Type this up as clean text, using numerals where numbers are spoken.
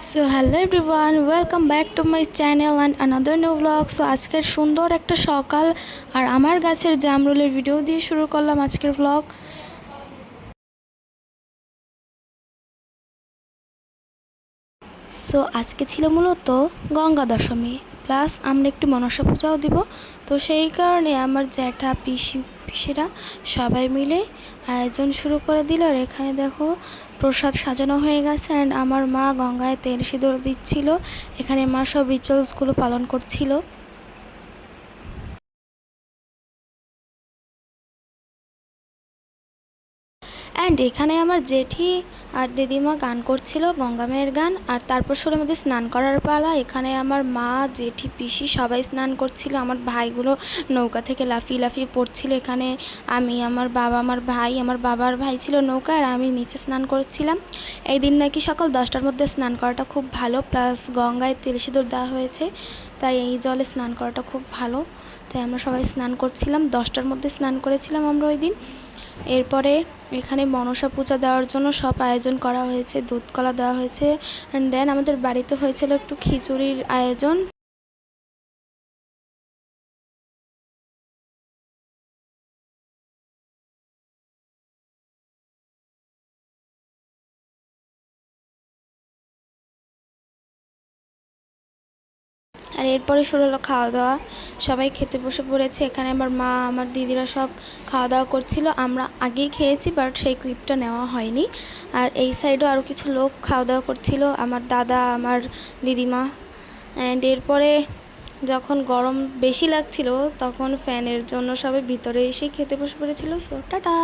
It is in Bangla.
So hello everyone, welcome back to my channel and another new blog. So আজকের সুন্দর একটা সকাল আর আমার গাছের জামরুলের ভিডিও দিয়ে শুরু করলাম আজকের ব্লগ। সো আজকে ছিল মূলত গঙ্গা দশমী, প্লাস আমরা একটু মনসা পূজাও দিব। তো সেই কারণে আমার জ্যাঠা পিসিরা সবাই মিলে আয়োজন শুরু করে দিল। আর এখানে দেখো প্রসাদ সাজানো হয়ে গেছে অ্যান্ড আমার মা গঙ্গায় তেল সিঁদুর দিচ্ছিল। এখানে মা সব রিচুয়ালসগুলো পালন করছিল। অ্যান্ড এখানে আমার জেঠি আর দিদিমা গান করছিল গঙ্গা মেয়ের গান। আর তারপর শুরু আমাদের স্নান করার পালা। এখানে আমার মা, জেঠি, পিসি সবাই স্নান করছিল। আমার ভাইগুলো নৌকা থেকে লাফিয়ে লাফিয়ে পড়ছিল। এখানে আমি, আমার বাবা, আমার ভাই, আমার বাবার ভাই ছিল নৌকা আর আমি নিচে স্নান করছিলাম। এই দিন নাকি সকাল 10টার মধ্যে স্নান করাটা খুব ভালো, প্লাস গঙ্গায় তেল সিঁদুর দেওয়া হয়েছে, তাই এই জলে স্নান করাটা খুব ভালো। তাই আমরা সবাই স্নান করছিলাম, 10টার মধ্যে স্নান করেছিলাম আমরা ওই দিন। এরপরে এখানে মনসা পূজা দেওয়ার জন্য সব আয়োজন করা হয়েছে, দুধ কলা দেওয়া হয়েছে অ্যান্ড দেন আমাদের বাড়িতে হয়েছিল একটু খিচুড়ির আয়োজন। আর এরপরে শুরু হলো খাওয়া দাওয়া। সবাই খেতে বসে পড়েছে। এখানে আমার মা, আমার দিদিরা সব খাওয়া দাওয়া করছিল। আমরা আগেই খেয়েছি, বাট সেই ক্লিপটা নেওয়া হয়নি। আর এই সাইডেও আরও কিছু লোক খাওয়া দাওয়া করছিল, আমার দাদা, আমার দিদিমা। অ্যান্ড এরপরে যখন গরম বেশি লাগছিল তখন ফ্যানের জন্য সবাই ভিতরে এসে খেতে বসে পড়েছিল। So tata.